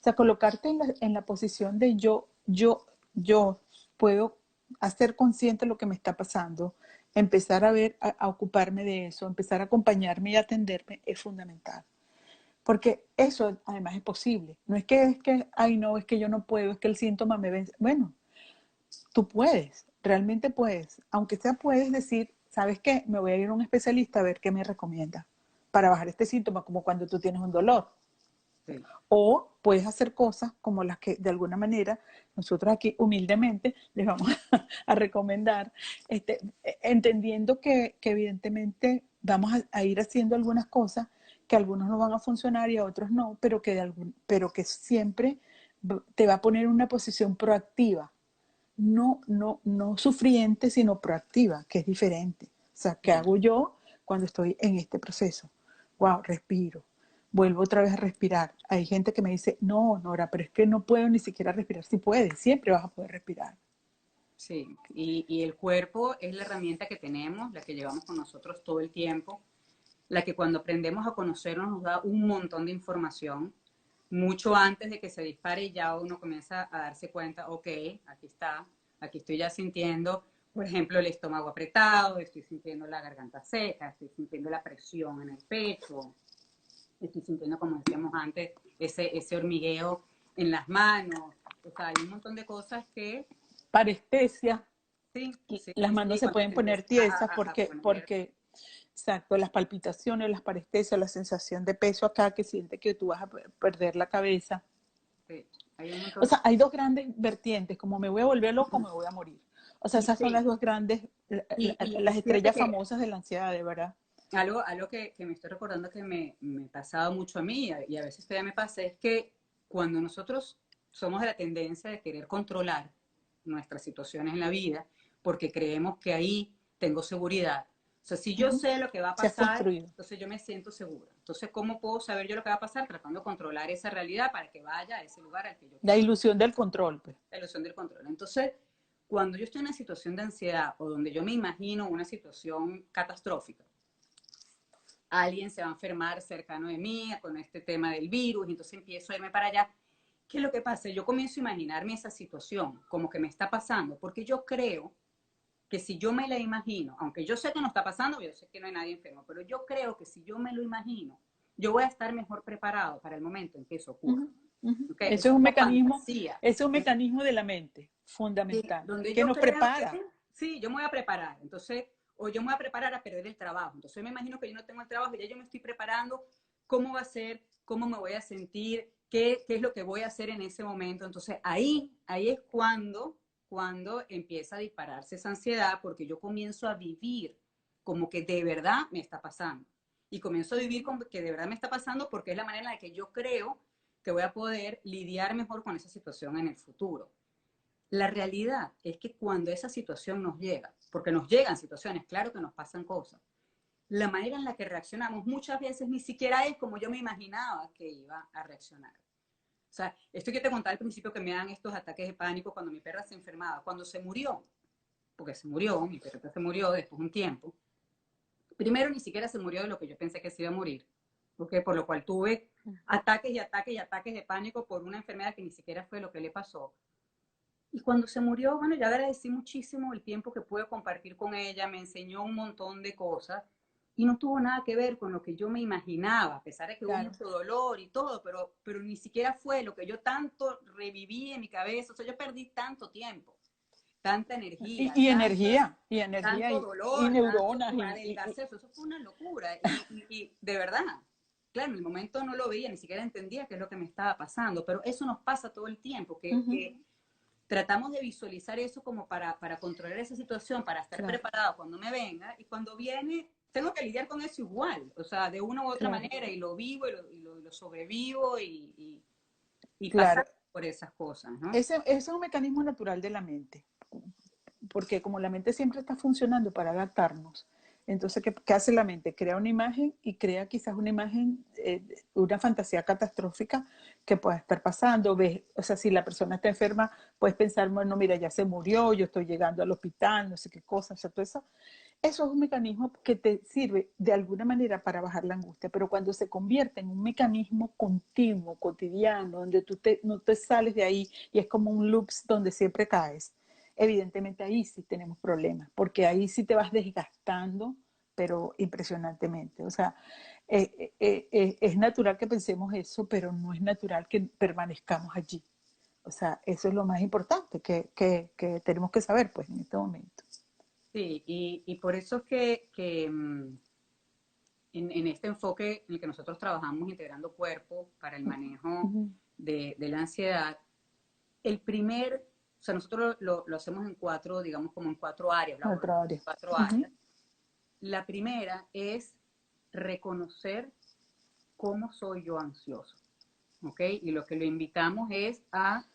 O sea, colocarte en la posición de yo puedo hacer consciente lo que me está pasando, empezar a ver, a ocuparme de eso, empezar a acompañarme y atenderme es fundamental. Porque eso además es posible. No ay no, es que yo no puedo, es que el síntoma me vence. Bueno, tú puedes, realmente puedes. Aunque sea puedes decir, ¿sabes qué? Me voy a ir a un especialista a ver qué me recomienda para bajar este síntoma, como cuando tú tienes un dolor. sí, O puedes hacer cosas como las que de alguna manera nosotros aquí humildemente les vamos a recomendar, entendiendo que evidentemente vamos a ir haciendo algunas cosas que a algunos no van a funcionar y a otros no, pero que siempre te va a poner en una posición proactiva, no sufriente, sino proactiva, que es diferente. O sea, ¿qué sí. hago yo cuando estoy en este proceso? Wow, respiro. Vuelvo otra vez a respirar. Hay gente que me dice, no, Nora, pero es que no puedo ni siquiera respirar. Si puedes, siempre vas a poder respirar. Sí, y el cuerpo es la herramienta que tenemos, la que llevamos con nosotros todo el tiempo, la que cuando aprendemos a conocernos nos da un montón de información. Mucho antes de que se dispare ya uno comienza a darse cuenta, ok, aquí está, aquí estoy ya sintiendo, por ejemplo, el estómago apretado, estoy sintiendo la garganta seca, estoy sintiendo la presión en el pecho, estoy sintiendo, como decíamos antes, ese hormigueo en las manos. O sea, hay un montón de cosas que Parestesia, sí, sí, las manos sí, se cuando pueden se poner empieza tiesas a poner, porque, exacto, las palpitaciones, las parestesias, la sensación de peso acá que siente que tú vas a perder la cabeza. sí, hay un O montón. sea, hay dos grandes vertientes, como me voy a volver loco, me voy a morir. O sea, Y esas son las sí, dos grandes, y las fíjate estrellas que famosas de la ansiedad, de verdad. algo que me estoy recordando que me ha pasado mucho a mí y a veces todavía me pasa es que cuando nosotros somos de la tendencia de querer controlar nuestras situaciones en la vida porque creemos que ahí tengo seguridad. O sea, si yo Uh-huh. sé lo que va a Se ha pasar, construido. entonces yo me siento segura. Entonces, ¿cómo puedo saber yo lo que va a pasar? Tratando de controlar esa realidad para que vaya a ese lugar al que yo La quiero. ilusión del control, pues. La ilusión del control. Entonces, cuando yo estoy en una situación de ansiedad o donde yo me imagino una situación catastrófica, alguien se va a enfermar cercano de mí con este tema del virus, y entonces empiezo a irme para allá. ¿Qué es lo que pasa? Yo comienzo a imaginarme esa situación como que me está pasando, porque yo creo que si yo me la imagino, aunque yo sé que no está pasando, yo sé que no hay nadie enfermo, pero yo creo que si yo me lo imagino, yo voy a estar mejor preparado para el momento en que eso ocurra. Uh-huh. Uh-huh. ¿Okay? Esa es la fantasía. Eso es un mecanismo de la mente Sí, fundamental, donde que yo nos creo que prepara. sí, yo me voy a preparar. Entonces, o yo me voy a preparar a perder el trabajo. Entonces, me imagino que yo no tengo el trabajo, ya yo me estoy preparando. ¿Cómo va a ser cómo me voy a sentir, qué es lo que voy a hacer en ese momento. Entonces ahí es cuando empieza a dispararse esa ansiedad, porque yo comienzo a vivir como que de verdad me está pasando. Y comienzo a vivir como que de verdad me está pasando porque es la manera en la que yo creo que voy a poder lidiar mejor con esa situación en el futuro. La realidad es que cuando esa situación nos llega, porque nos llegan situaciones, claro que nos pasan cosas, la manera en la que reaccionamos muchas veces ni siquiera es como yo me imaginaba que iba a reaccionar. O sea, esto que te contaba al principio que me dan estos ataques de pánico cuando mi perra se enfermaba, cuando se murió, porque se murió, mi perrita se murió después de un tiempo. Primero, ni siquiera se murió de lo que yo pensé que se iba a morir, porque por lo cual tuve ataques y ataques y ataques de pánico por una enfermedad que ni siquiera fue lo que le pasó. Y cuando se murió, bueno, yo agradecí muchísimo el tiempo que pude compartir con ella, me enseñó un montón de cosas y no tuvo nada que ver con lo que yo me imaginaba, a pesar de que hubo Claro. mucho dolor y todo, pero ni siquiera fue lo que yo tanto reviví en mi cabeza. O sea, yo perdí tanto tiempo, tanta energía, Y energía, tanto y dolor, tanto neuronas, adelgazar, eso fue una locura. Y de verdad, claro, en el momento no lo veía, ni siquiera entendía qué es lo que me estaba pasando, pero eso nos pasa todo el tiempo, que tratamos de visualizar eso como para controlar esa situación, para estar claro, preparado cuando me venga, y cuando viene, tengo que lidiar con eso igual, o sea, de una u otra claro, manera, y lo vivo y lo sobrevivo y claro. pasar por esas cosas, ¿no? Ese es un mecanismo natural de la mente, porque como la mente siempre está funcionando para adaptarnos, entonces, ¿qué hace la mente? Crea una imagen y crea quizás una imagen, una fantasía catastrófica que pueda estar pasando. ¿Ves? O sea, si la persona está enferma, puedes pensar, bueno, mira, ya se murió, yo estoy llegando al hospital, no sé qué cosa, o sea, todo eso. Eso es un mecanismo que te sirve de alguna manera para bajar la angustia, pero cuando se convierte en un mecanismo continuo, cotidiano, donde no te sales de ahí y es como un loops donde siempre caes, evidentemente ahí sí tenemos problemas, porque ahí sí te vas desgastando, pero impresionantemente. O sea, es natural que pensemos eso, pero no es natural que permanezcamos allí. O sea, eso es lo más importante que tenemos que saber pues en este momento. Sí, y por eso es que en este enfoque en el que nosotros trabajamos integrando cuerpo para el manejo Uh-huh. de la ansiedad, o sea, nosotros lo hacemos en cuatro, digamos como en cuatro áreas, lo Otra abordamos en área. cuatro Uh-huh. áreas. La primera es reconocer cómo soy yo ansioso, ¿ok? Y lo que lo invitamos es a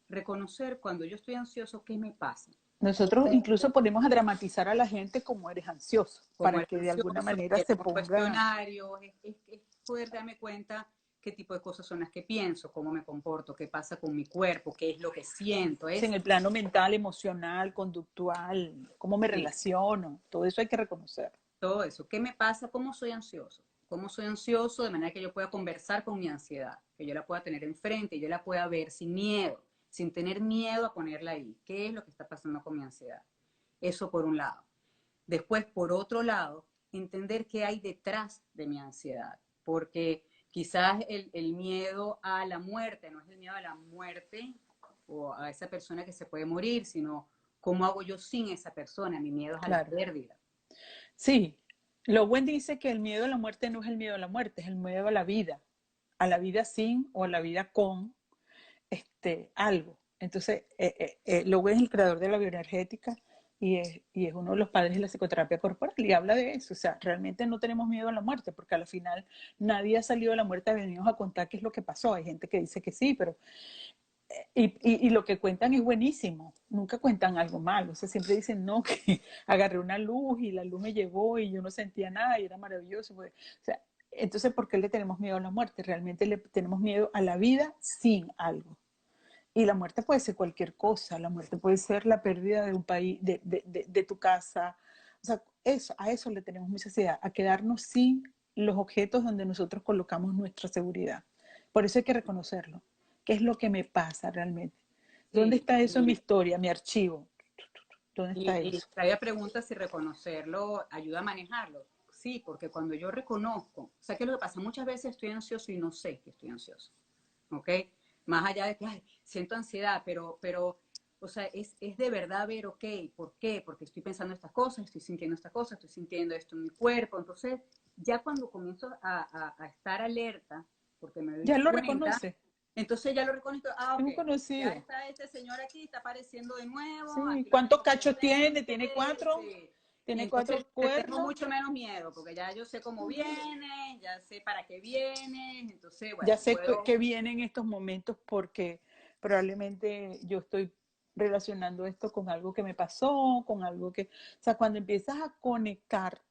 reconocer cuando yo estoy ansioso, ¿qué me pasa? Nosotros incluso ponemos a dramatizar a la gente como eres ansioso, Como para el que de alguna ansioso, manera se llenamos ponga cuestionarios, es poder darme cuenta qué tipo de cosas son las que pienso, cómo me comporto, qué pasa con mi cuerpo, qué es lo que siento, en es el plano mental, emocional, conductual, cómo me sí, relaciono, todo eso hay que reconocer. todo eso. ¿Qué me pasa? ¿Cómo soy ansioso? ¿Cómo soy ansioso? De manera que yo pueda conversar con mi ansiedad, que yo la pueda tener enfrente y yo la pueda ver sin miedo, sin tener miedo a ponerla ahí. ¿Qué es lo que está pasando con mi ansiedad? Eso por un lado. Después, por otro lado, entender qué hay detrás de mi ansiedad, porque quizás el miedo a la muerte no es el miedo a la muerte o a esa persona que se puede morir, sino cómo hago yo sin esa persona. Mi miedo es a la Claro. pérdida. Sí, Lowen dice que el miedo a la muerte no es el miedo a la muerte, es el miedo a la vida sin o a la vida con algo. Entonces, Lowen es el creador de la bioenergética y es uno de los padres de la psicoterapia corporal y habla de eso. O sea, realmente no tenemos miedo a la muerte porque al final nadie ha salido de la muerte a venirnos a contar qué es lo que pasó. Hay gente que dice que sí, pero y lo que cuentan es buenísimo, nunca cuentan algo malo, o sea, siempre dicen, no, que agarré una luz y la luz me llegó y yo no sentía nada y era maravilloso. Pues, o sea, entonces, ¿por qué le tenemos miedo a la muerte? Realmente le tenemos miedo a la vida sin algo. Y la muerte puede ser cualquier cosa, la muerte puede ser la pérdida de un país, de tu casa, o sea, a eso le tenemos mucha ansiedad, a quedarnos sin los objetos donde nosotros colocamos nuestra seguridad. Por eso hay que reconocerlo. ¿Qué es lo que me pasa realmente? ¿Dónde Sí, está eso en mi historia, mi archivo? ¿Dónde está y eso? todavía pregunta si reconocerlo ayuda a manejarlo. Sí, porque cuando yo reconozco, o sea, ¿qué es lo que pasa? Muchas veces estoy ansioso y no sé que estoy ansioso, ¿ok? Más allá de que ay, siento ansiedad, o sea, es de verdad ver, ok, ¿por qué? Porque estoy pensando estas cosas, estoy sintiendo estas cosas, estoy sintiendo esto en mi cuerpo. Entonces, ya cuando comienzo a estar alerta porque me doy Ya lo cuenta. reconoce. Entonces ya lo reconozco, Es ok, un ya conocido. está este señor aquí, está apareciendo de nuevo, Sí. aquí lo ¿Cuántos tengo cachos tiene? ¿Tiene presente, 4? sí. Y ¿Tiene entonces 4 le tengo cuernos? mucho menos miedo, porque ya yo sé cómo viene, ya sé para qué viene, entonces, Ya bueno, sé puedo, que vienen estos momentos porque probablemente yo estoy relacionando esto con algo que me pasó, con algo que, o sea, cuando empiezas a conectarte,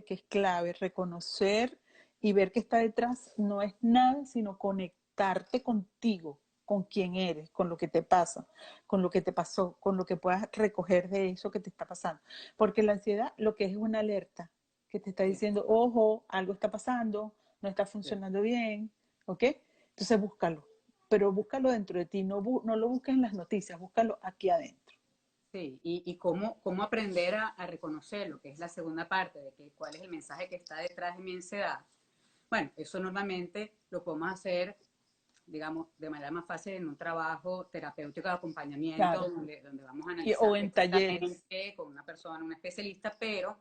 que es clave, reconocer y ver qué está detrás, no es nada sino conectarte contigo, con quién eres, con lo que te pasa, con lo que te pasó, con lo que puedas recoger de eso que te está pasando. Porque la ansiedad lo que es una alerta que te está sí, diciendo, ojo, algo está pasando, no está sí. funcionando bien, ¿ok? Entonces búscalo, pero búscalo dentro de ti, no lo busques en las noticias, búscalo aquí adentro. Sí, y cómo aprender a reconocerlo, que es la segunda parte de que cuál es el mensaje que está detrás de mi ansiedad. Bueno, eso normalmente lo podemos hacer, digamos, de manera más fácil en un trabajo terapéutico de acompañamiento, Claro. donde vamos a O analizar en talleres. precisamente con una persona, un especialista, pero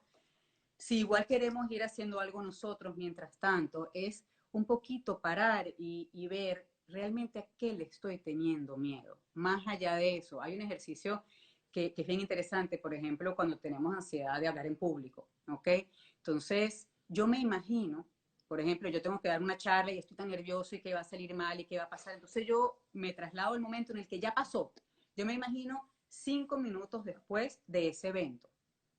si igual queremos ir haciendo algo nosotros mientras tanto, es un poquito parar y ver realmente a qué le estoy teniendo miedo. Más allá de eso, hay un ejercicio que es bien interesante, por ejemplo, cuando tenemos ansiedad de hablar en público, ¿ok? Entonces, yo me imagino, por ejemplo, yo tengo que dar una charla y estoy tan nervioso y que va a salir mal y qué va a pasar. Entonces yo me traslado al momento en el que ya pasó. Yo me imagino 5 minutos después de ese evento.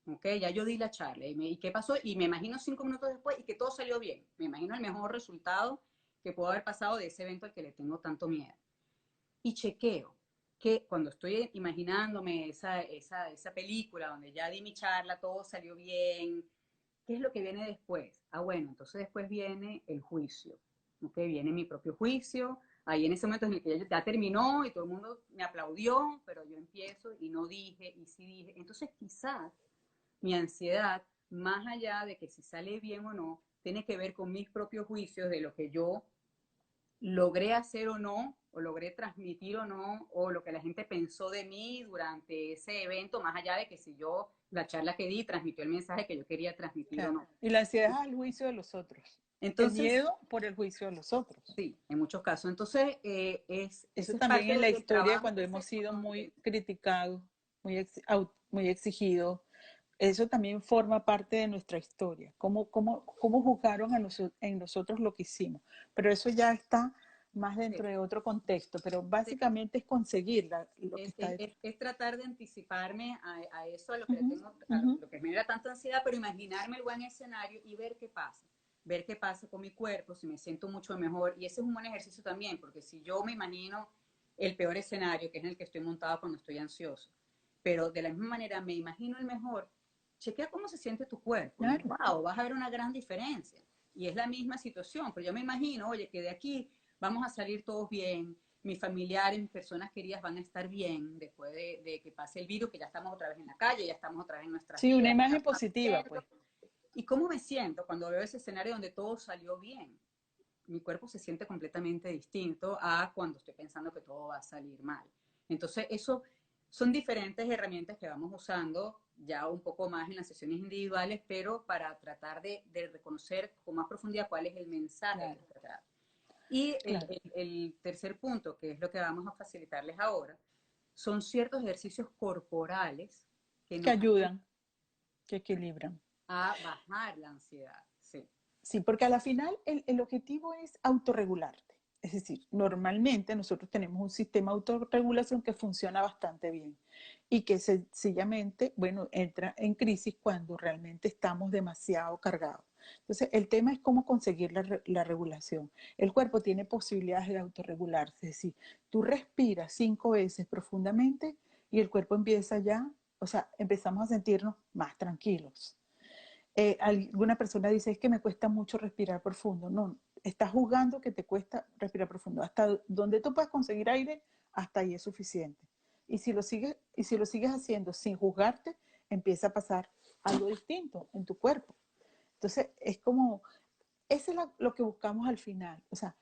Ok, ya yo di la charla y qué pasó y me imagino 5 minutos después y que todo salió bien. Me imagino el mejor resultado que pudo haber pasado de ese evento al que le tengo tanto miedo. Y chequeo que cuando estoy imaginándome esa película donde ya di mi charla, todo salió bien, ¿qué es lo que viene después? Ah, bueno, entonces después viene el juicio, ¿ok? Viene mi propio juicio, ahí en ese momento en el que ya terminó y todo el mundo me aplaudió, pero yo empiezo y no dije, y sí dije. Entonces quizás mi ansiedad, más allá de que si sale bien o no, tiene que ver con mis propios juicios de lo que yo logré hacer o no, o logré transmitir o no, o lo que la gente pensó de mí durante ese evento, más allá de que si yo, la charla que di, transmitió el mensaje que yo quería transmitir o Claro. no. Y la ansiedad es al juicio de los otros. El Entonces, miedo por el juicio de los otros. sí, en muchos casos. Entonces, Eso ese es también parte en la del historia, trabajo cuando que hemos sido hacemos. muy criticados, muy exigidos, eso también forma parte de nuestra historia. ¿Cómo juzgaron en nosotros lo que hicimos? Pero eso ya está más Sí, dentro de otro contexto. Pero sí. básicamente es conseguir lo que Es, está es, detrás. es tratar de anticiparme a eso, a lo que le Ujú, tengo, a ujú. lo que me genera tanta ansiedad, pero imaginarme el buen escenario y ver qué pasa. Ver qué pasa con mi cuerpo, si me siento mucho mejor. Y ese es un buen ejercicio también, porque si yo me imagino el peor escenario, que es en el que estoy montado cuando estoy ansioso, pero de la misma manera me imagino el mejor, chequea cómo se siente tu cuerpo y Claro. wow, vas a ver una gran diferencia. Y es la misma situación, pero yo me imagino, oye, que de aquí vamos a salir todos bien, mis familiares, mis personas queridas van a estar bien después de que pase el virus, que ya estamos otra vez en la calle, ya estamos otra vez en nuestras Sí, una vidas, imagen estamos positiva, haciendo. pues. ¿Y cómo me siento cuando veo ese escenario donde todo salió bien? Mi cuerpo se siente completamente distinto a cuando estoy pensando que todo va a salir mal. Entonces, eso son diferentes herramientas que vamos usando ya un poco más en las sesiones individuales, pero para tratar de reconocer con más profundidad cuál es el mensaje que Claro, está atrás. Y claro. el tercer punto, que es lo que vamos a facilitarles ahora, son ciertos ejercicios corporales que Que nos ayudan ayudan, que equilibran. a bajar la ansiedad. Sí, Sí, porque a la final el objetivo es autorregularte. Es decir, normalmente nosotros tenemos un sistema de autorregulación que funciona bastante bien y que sencillamente, bueno, entra en crisis cuando realmente estamos demasiado cargados. Entonces, el tema es cómo conseguir la regulación. El cuerpo tiene posibilidades de autorregularse, es decir, tú respiras 5 veces profundamente y el cuerpo empieza ya, o sea, empezamos a sentirnos más tranquilos. Alguna persona dice, es que me cuesta mucho respirar profundo. No, estás jugando que te cuesta respirar profundo. Hasta donde tú puedas conseguir aire, hasta ahí es suficiente. Y si lo sigues haciendo sin juzgarte, empieza a pasar algo distinto en tu cuerpo. Entonces, es como, eso es lo que buscamos al final. O sea,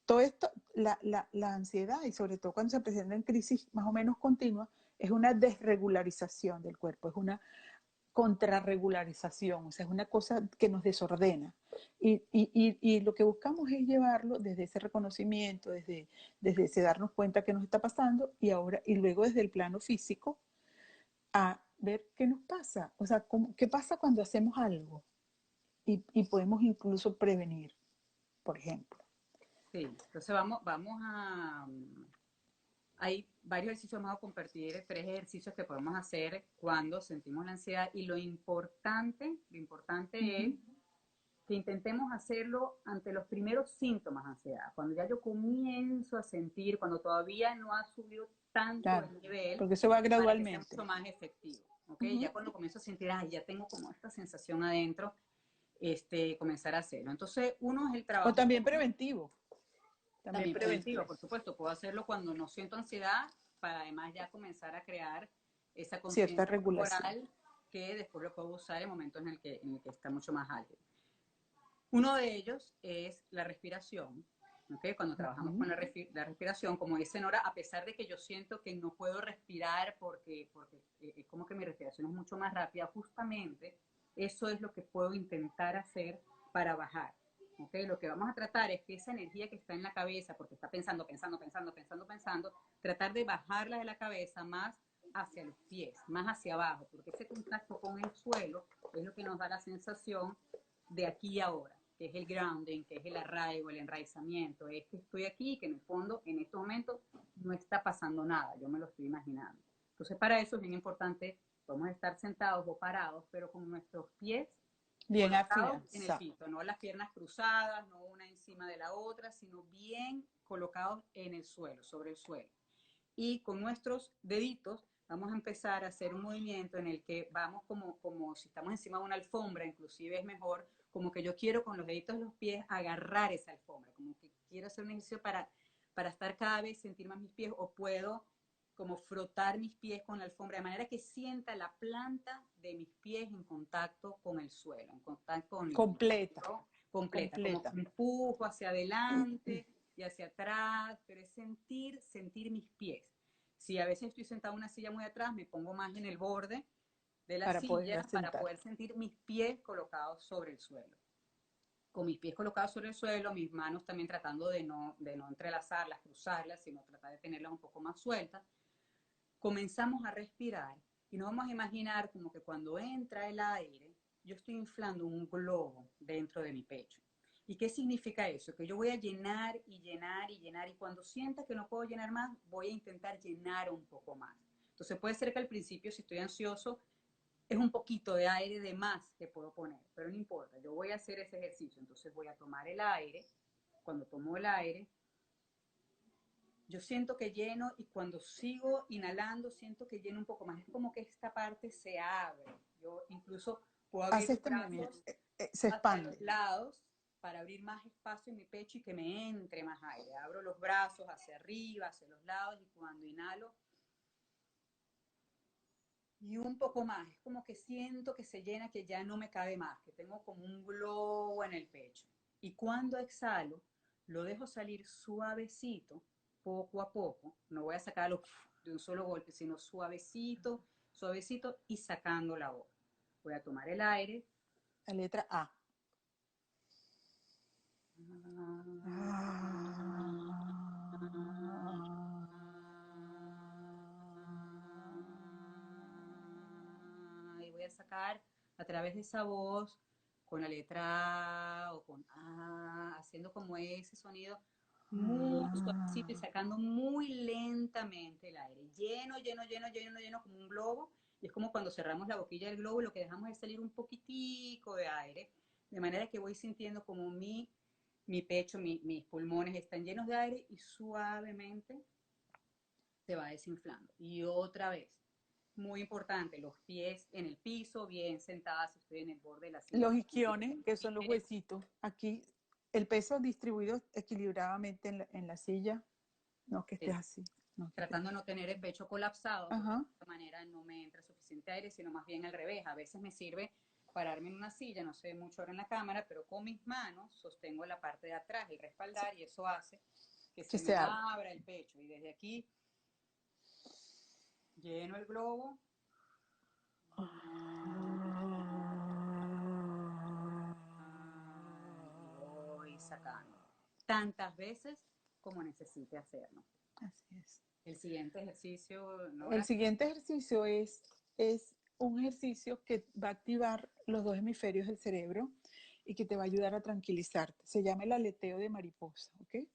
todo esto, la ansiedad y sobre todo cuando se presenta en crisis más o menos continua, es una desregularización del cuerpo, es una contrarregularización, o sea, es una cosa que nos desordena. Y lo que buscamos es llevarlo desde ese reconocimiento, desde ese darnos cuenta que nos está pasando y luego desde el plano físico a ver qué nos pasa, o sea, qué pasa cuando hacemos algo y podemos incluso prevenir, por ejemplo. Sí, entonces vamos a... Hay varios ejercicios, vamos a compartir 3 ejercicios que podemos hacer cuando sentimos la ansiedad y lo importante es que intentemos hacerlo ante los primeros síntomas de ansiedad. Cuando ya yo comienzo a sentir, cuando todavía no ha subido tanto Claro, el nivel, porque eso va para que sea gradualmente. mucho más efectivo. ¿Ok? Ya Uh-huh. cuando comienzo a sentir, ya tengo como esta sensación adentro, comenzar a hacerlo. Entonces, uno es el O trabajo también preventivo, también también preventivo, preventivo. por supuesto. Puedo hacerlo cuando no siento ansiedad para además ya comenzar a crear esa Cierta conciencia regulación. corporal que después lo puedo usar en momentos en el que está mucho más álgido. Uno de ellos es la respiración. ¿Okay? Cuando trabajamos Uh-huh. con la respiración, como dice Nora, a pesar de que yo siento que no puedo respirar porque es como que mi respiración es mucho más rápida, justamente eso es lo que puedo intentar hacer para bajar. ¿Okay? Lo que vamos a tratar es que esa energía que está en la cabeza, porque está pensando, tratar de bajarla de la cabeza más hacia los pies, más hacia abajo, porque ese contacto con el suelo es lo que nos da la sensación de aquí y ahora, que es el grounding, que es el arraigo, el enraizamiento, es que estoy aquí y que en el fondo, en estos momentos, no está pasando nada, yo me lo estoy imaginando. Entonces, para eso es bien importante, podemos estar sentados o parados, pero con nuestros pies Bien colocados en el afianzado. piso, no las piernas cruzadas, no una encima de la otra, sino bien colocados en el suelo, sobre el suelo. Y con nuestros deditos vamos a empezar a hacer un movimiento en el que vamos como si estamos encima de una alfombra, inclusive es mejor, como que yo quiero con los deditos de los pies agarrar esa alfombra, como que quiero hacer un ejercicio para estar cada vez, sentir más mis pies, o puedo como frotar mis pies con la alfombra, de manera que sienta la planta de mis pies en contacto con el suelo, en contacto con el piso, Completa, ¿no? Completa, como completa. que empujo hacia adelante y hacia atrás, pero es sentir mis pies. Si a veces estoy sentada en una silla muy atrás, me pongo más en el borde de la Para poder silla para asentar. poder sentir mis pies colocados sobre el suelo. Con mis pies colocados sobre el suelo, mis manos también tratando de no entrelazarlas, cruzarlas, sino tratar de tenerlas un poco más sueltas. Comenzamos a respirar y nos vamos a imaginar como que cuando entra el aire, yo estoy inflando un globo dentro de mi pecho. ¿Y qué significa eso? Que yo voy a llenar y llenar y llenar, y cuando sienta que no puedo llenar más, voy a intentar llenar un poco más. Entonces puede ser que al principio, si estoy ansioso, es un poquito de aire de más que puedo poner, pero no importa, yo voy a hacer ese ejercicio. Entonces voy a tomar el aire. Cuando tomo el aire, yo siento que lleno, y cuando sigo inhalando siento que lleno un poco más. Es como que esta parte se abre. Yo incluso puedo abrir Hace los este movimiento, brazos se hacia los expande. lados para abrir más espacio en mi pecho y que me entre más aire. Abro los brazos hacia arriba, hacia los lados, y cuando inhalo, y un poco más. Es como que siento que se llena, que ya no me cabe más, que tengo como un globo en el pecho. Y cuando exhalo, lo dejo salir suavecito, poco a poco. No voy a sacarlo de un solo golpe, sino suavecito, suavecito, y sacando la boca. Voy a tomar el aire. La letra A. Y voy a sacar a través de esa voz, con la letra A o con A, haciendo como ese sonido muy suavecito y sacando muy lentamente el aire. Lleno, lleno, lleno, lleno, lleno, como un globo. Y es como cuando cerramos la boquilla del globo y lo que dejamos es salir un poquitico de aire. De manera que voy sintiendo como mi pecho, mis pulmones están llenos de aire, y suavemente se va desinflando. Y otra vez, muy importante, los pies en el piso, bien sentadas, si estoy en el borde de la silla. Los isquiones, que son los huesitos. Aquí el peso distribuido equilibradamente en la silla. No que estés Sí, así. No que estés tratando de así. no tener el pecho colapsado, porque de Ajá. esta manera no me entra suficiente aire, sino más bien al revés. A veces me sirve pararme en una silla, no se ve mucho ahora en la cámara, pero con mis manos sostengo la parte de atrás, el Sí, respaldar, y eso hace que que se se me abra. abra el pecho. Y desde aquí lleno el globo. simultáneo, tantas veces como necesite hacerlo. Así es. El siguiente ejercicio, El Nora. siguiente ejercicio es un ejercicio que va a activar los dos hemisferios del cerebro y que te va a ayudar a tranquilizarte. Se llama el aleteo de mariposa, ¿ok?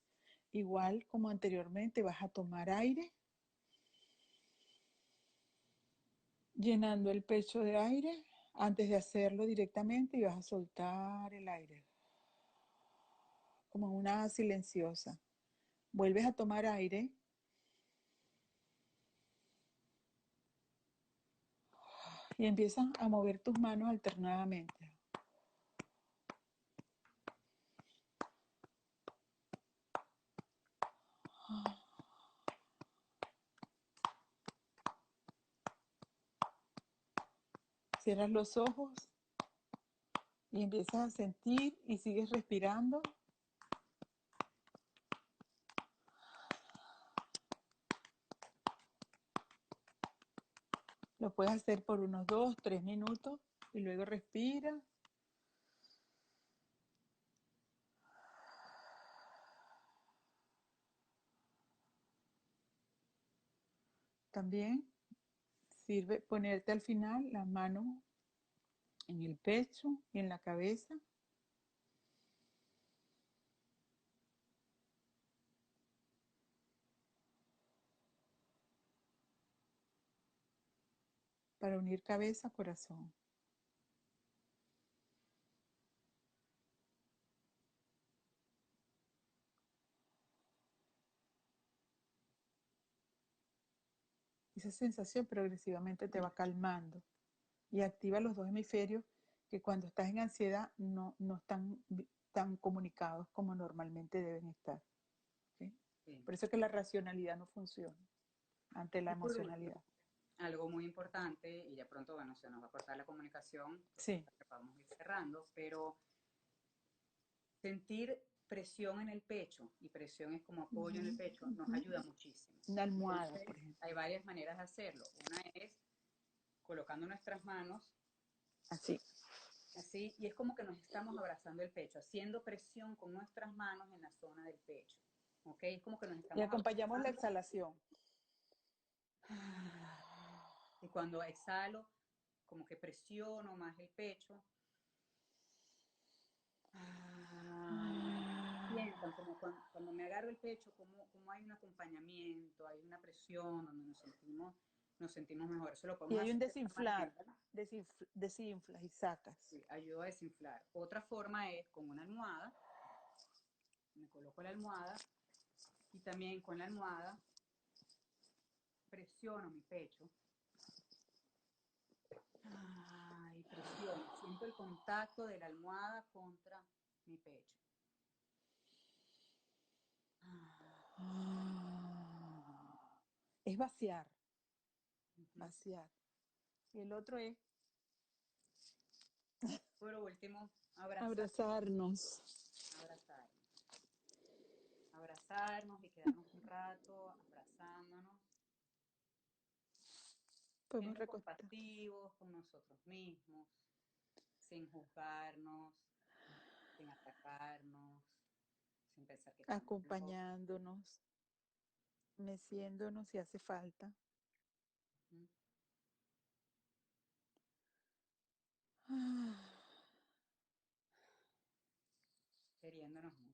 Igual como anteriormente, vas a tomar aire, llenando el pecho de aire antes de hacerlo directamente y vas a soltar el aire, como una silenciosa. Vuelves a tomar aire y empiezas a mover tus manos alternadamente. Cierras los ojos y empiezas a sentir y sigues respirando. Lo puedes hacer por unos 2, 3 minutos y luego respira. También sirve ponerte al final las manos en el pecho y en la cabeza para unir cabeza a corazón. Esa sensación progresivamente te va calmando y activa los dos hemisferios que cuando estás en ansiedad no están tan comunicados como normalmente deben estar. ¿Sí? Sí. Por eso es que la racionalidad no funciona ante la Y por último, emocionalidad. algo muy importante, y ya pronto, bueno, se nos va a cortar la comunicación, entonces Sí. para que podamos ir cerrando, pero sentir presión en el pecho, y presión es como apoyo en el pecho, nos ayuda muchísimo. Una almohada, por Entonces, ejemplo. hay varias maneras de hacerlo. Una es colocando nuestras manos Así. así, y es como que nos estamos abrazando el pecho, haciendo presión con nuestras manos en la zona del pecho. ¿Ok? Es como que nos Y estamos acompañamos la abrazando. exhalación. Y cuando exhalo, como que presiono más el pecho. Sientan como cuando me agarro el pecho, como hay un acompañamiento, hay una presión donde nos sentimos mejor. Eso lo Y podemos hay un hacer de esta desinflar. manera. Desinflas y sacas. Sí, ayuda a desinflar. Otra forma es con una almohada. Me coloco la almohada y también con la almohada presiono mi pecho. Ay, presiono. Siento el contacto de la almohada contra mi pecho. Es vaciar. Uh-huh. Vaciar. Y el otro es Por último, abrazar, abrazarnos. abrazarnos. Abrazarnos y quedarnos un rato abrazándonos, Podemos siendo recostar. compasivos con nosotros mismos, sin juzgarnos, sin atacarnos, sin pensar que estamos locos. Acompañándonos. Meciéndonos si hace falta. ¿Mm? Queriéndonos mucho.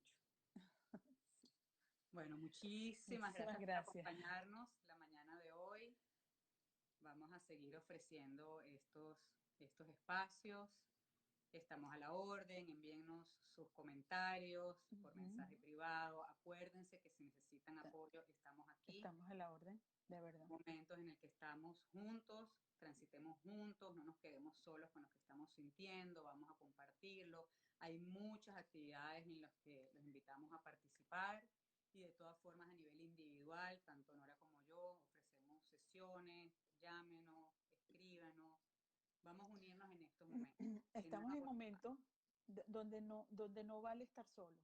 Bueno, muchísimas Muchísimas gracias por gracias. acompañarnos la mañana de hoy. Vamos a seguir ofreciendo estos espacios. Estamos a la orden, envíennos sus comentarios por mensaje privado. Acuérdense que si necesitan apoyo, estamos aquí. Estamos a la orden, de verdad. Momentos en el que estamos juntos, transitemos juntos, no nos quedemos solos con lo que estamos sintiendo, vamos a compartirlo. Hay muchas actividades en las que los invitamos a participar y de todas formas a nivel individual, tanto Nora como yo, ofrecemos sesiones, llámenos, escríbanos, vamos a unirnos en estos momentos. Si no Estamos nos en momentos donde no vale estar solo,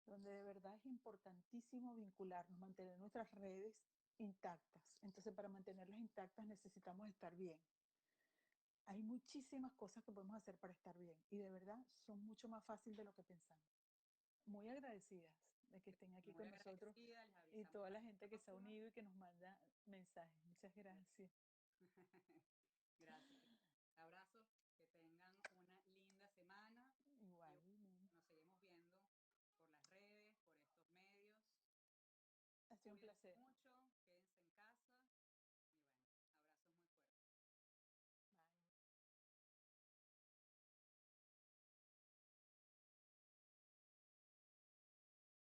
donde de verdad es importantísimo vincularnos, mantener nuestras redes intactas. Entonces, para mantenerlas intactas necesitamos estar bien. Hay muchísimas cosas que podemos hacer para estar bien y de verdad son mucho más fáciles de lo que pensamos. Muy agradecidas de que estén aquí Muy con nosotros agradecida, les y avisamos toda para la la gente que se ha próxima. unido y que nos manda mensajes. Muchas gracias. Gracias. Abrazos, que tengan una linda semana y Igualmente. nos seguimos viendo por las redes, por estos medios. Ha sido un Cuídense placer. mucho.